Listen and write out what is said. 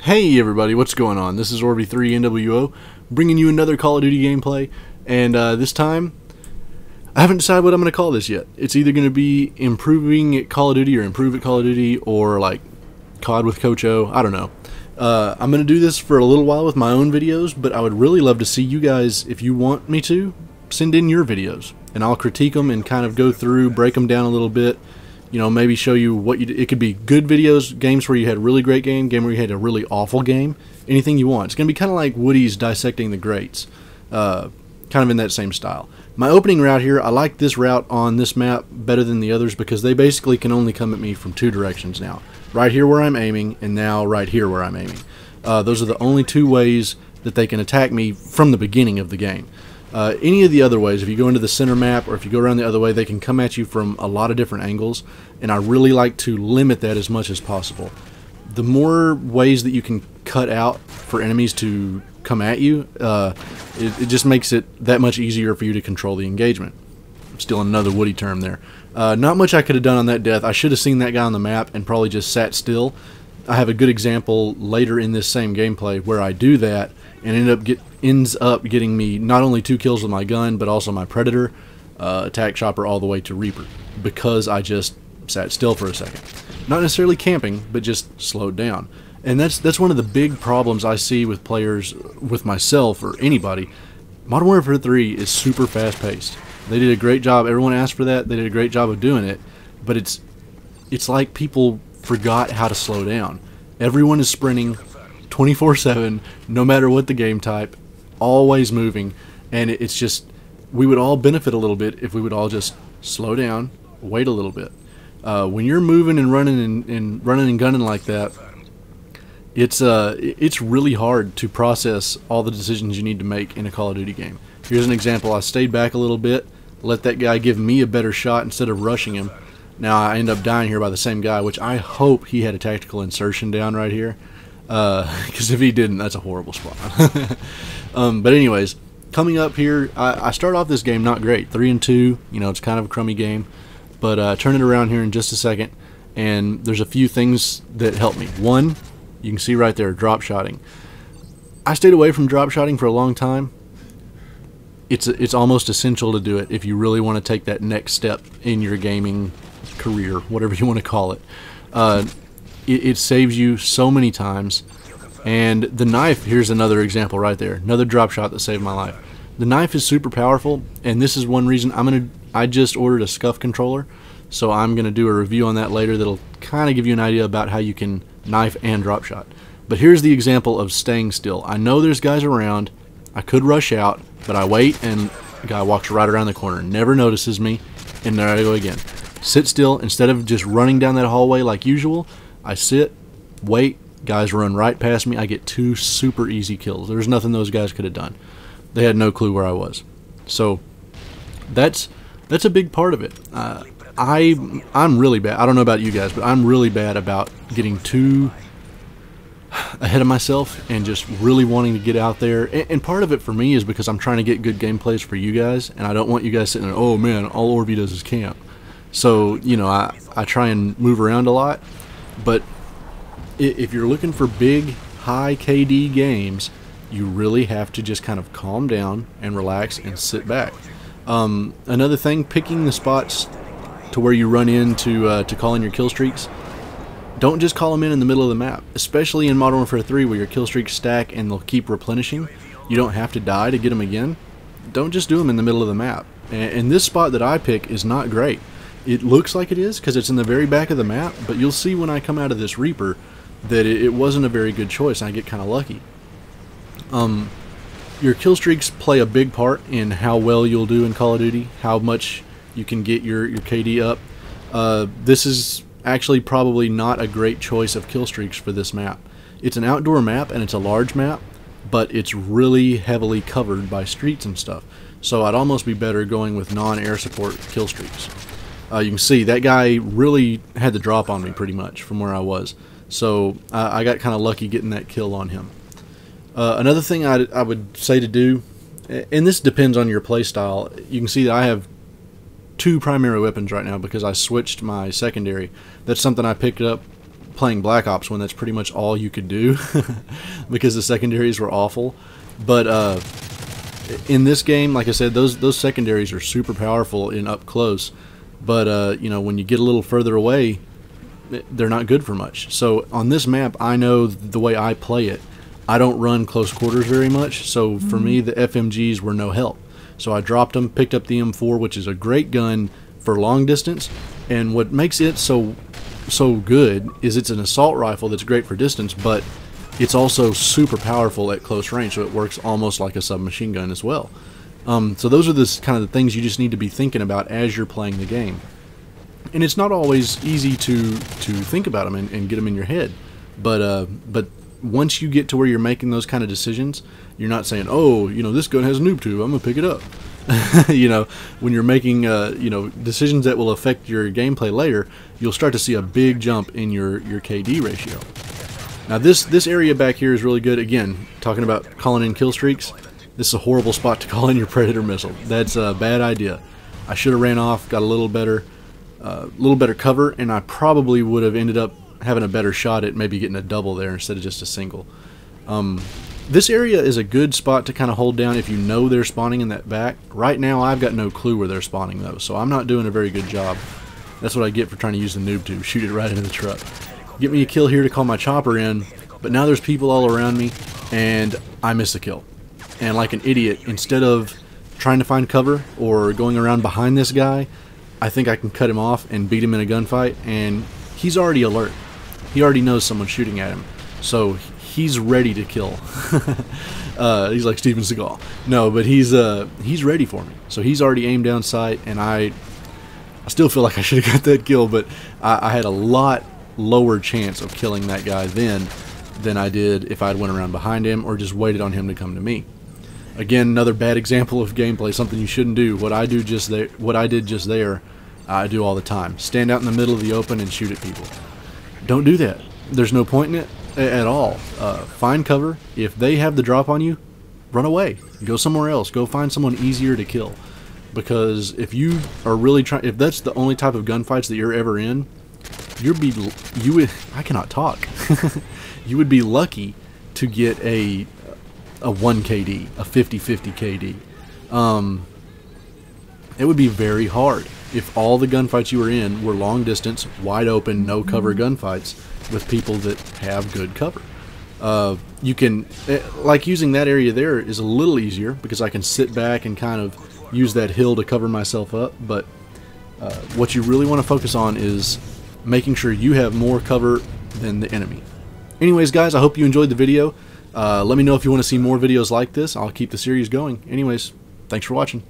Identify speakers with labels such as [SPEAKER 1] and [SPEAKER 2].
[SPEAKER 1] Hey everybody, what's going on? This is MW3 NWO, bringing you another Call of Duty gameplay, and this time, I haven't decided what I'm going to call this yet. It's either going to be Improving at Call of Duty or Improve at Call of Duty, or like COD with Coach O, I don't know. I'm going to do this for a little while with my own videos, but I would really love to see you guys, if you want me to, send in your videos, and I'll critique them and kind of go through, break them down a little bit. You know, maybe show you what you. It could be good videos, games where you had a really great game where you had a really awful game. Anything you want. It's going to be kind of like Woody's Dissecting the Greats. Kind of in that same style. My opening route here, I like this route on this map better than the others because they basically can only come at me from two directions now. Right here where I'm aiming, and now right here where I'm aiming. Those are the only two ways that they can attack me from the beginning of the game. Any of the other ways, if you go into the center map or if you go around the other way, they can come at you from a lot of different angles, and I really like to limit that as much as possible. The more ways that you can cut out for enemies to come at you, it just makes it that much easier for you to control the engagement. I'm stealing another Woody term there. Not much I could have done on that death. I should have seen that guy on the map and probably just sat still. I have a good example later in this same gameplay where I do that and ends up getting me not only 2 kills with my gun, but also my Predator, attack chopper, all the way to Reaper, because I just sat still for a second. Not necessarily camping, but just slowed down. And that's one of the big problems I see with players, with myself or anybody. Modern Warfare 3 is super fast-paced. They did a great job. Everyone asked for that. They did a great job of doing it. But it's like people forgot how to slow down. Everyone is sprinting 24/7, no matter what the game type, always moving, and it's just, we would all benefit a little bit if we would all just slow down, wait a little bit. When you're moving and running and gunning like that, it's really hard to process all the decisions you need to make in a Call of Duty game. Here's an example. I stayed back a little bit, let that guy give me a better shot instead of rushing him. Now I end up dying here by the same guy, which I hope he had a tactical insertion down right here. Because if he didn't, that's a horrible spot. But anyways, coming up here, I start off this game not great, 3-2. You know, it's kind of a crummy game, but turn it around here in just a second, and there's a few things that help me. One, you can see right there, drop shotting. I stayed away from drop shotting for a long time. It's almost essential to do it if you really want to take that next step in your gaming career, whatever you want to call it. It saves you so many times. And the knife, here's another example right there, another drop shot that saved my life. The knife is super powerful, and this is one reason I just ordered a scuff controller, so I'm gonna do a review on that later that'll kind of give you an idea about how you can knife and drop shot. But here's the example of staying still. I know there's guys around, I could rush out, but I wait, and the guy walks right around the corner, never notices me, and there I go again. Sit still. Instead of just running down that hallway like usual, I sit, wait, guys run right past me, I get 2 super easy kills. There's nothing those guys could have done. They had no clue where I was. So that's a big part of it. I'm really bad. I don't know about you guys, but I'm really bad about getting too ahead of myself and just really wanting to get out there. And part of it for me is because I'm trying to get good gameplays for you guys, and I don't want you guys sitting there, oh man, all Orby does is camp. So, you know, I try and move around a lot. But if you're looking for big, high KD games, you really have to just kind of calm down and relax and sit back. Another thing, picking the spots to where you run in to call in your kill streaks. Don't just call them in the middle of the map, especially in Modern Warfare 3 where your kill streaks stack and they'll keep replenishing. You don't have to die to get them again. Don't just do them in the middle of the map. And this spot that I pick is not great. It looks like it is because it's in the very back of the map, but you'll see when I come out of this Reaper that it wasn't a very good choice, and I get kind of lucky. Your kill streaks play a big part in how well you'll do in Call of Duty, how much you can get your KD up. This is actually probably not a great choice of kill streaks for this map. It's an outdoor map and it's a large map, but it's really heavily covered by streets and stuff. So I'd almost be better going with non-air support kill streaks. You can see that guy really had the drop on me pretty much from where I was. So I got kind of lucky getting that kill on him. Another thing I would say to do and this depends on your playstyle. You can see that I have two primary weapons right now because I switched my secondary. That's something I picked up playing Black Ops when that's pretty much all you could do because the secondaries were awful. But in this game, like I said, those secondaries are super powerful in up close. But you know, when you get a little further away, they're not good for much. So on this map, I know the way I play it, I don't run close quarters very much. So for me, the FMGs were no help. So I dropped them, picked up the M4, which is a great gun for long distance. And what makes it so good is it's an assault rifle that's great for distance, but it's also super powerful at close range. So it works almost like a submachine gun as well. So those are the kind of the things you just need to be thinking about as you're playing the game. And it's not always easy to think about them and get them in your head. But once you get to where you're making those kind of decisions, you're not saying, oh, you know, this gun has a noob tube, I'm going to pick it up. You know, when you're making, you know, decisions that will affect your gameplay later, you'll start to see a big jump in your KD ratio. Now this area back here is really good. Again, talking about calling in kill streaks, this is a horrible spot to call in your Predator missile. That's a bad idea. I should have ran off, got a little better cover, and I probably would have ended up having a better shot at maybe getting a double there instead of just a single. This area is a good spot to kind of hold down if you know they're spawning in that back. Right now I've got no clue where they're spawning though, so I'm not doing a very good job. That's what I get for trying to use the noob tube, shoot it right into the truck. Get me a kill here to call my chopper in, but now there's people all around me and I miss a kill. And like an idiot, instead of trying to find cover or going around behind this guy, I think I can cut him off and beat him in a gunfight, and he's already alert. He already knows someone's shooting at him, so he's ready to kill. He's like Steven Seagal. No, but he's ready for me. So he's already aimed down sight, and I still feel like I should have got that kill, but I had a lot lower chance of killing that guy then than I did if I'd went around behind him or just waited on him to come to me. Again, another bad example of gameplay, something you shouldn't do. What I did just there, I do all the time. Stand out in the middle of the open and shoot at people. Don't do that. There's no point in it at all. Find cover. If they have the drop on you, run away. Go somewhere else. Go find someone easier to kill. Because if you are really trying, if that's the only type of gunfights that you're ever in, I cannot talk. You would be lucky to get a 1 KD, a 50-50 KD. It would be very hard if all the gunfights you were in were long distance, wide open, no cover gunfights with people that have good cover. You can, like using that area there is a little easier because I can sit back and kind of use that hill to cover myself up, but what you really want to focus on is making sure you have more cover than the enemy. Anyways, guys, I hope you enjoyed the video. Let me know if you want to see more videos like this. I'll keep the series going. Anyways, thanks for watching.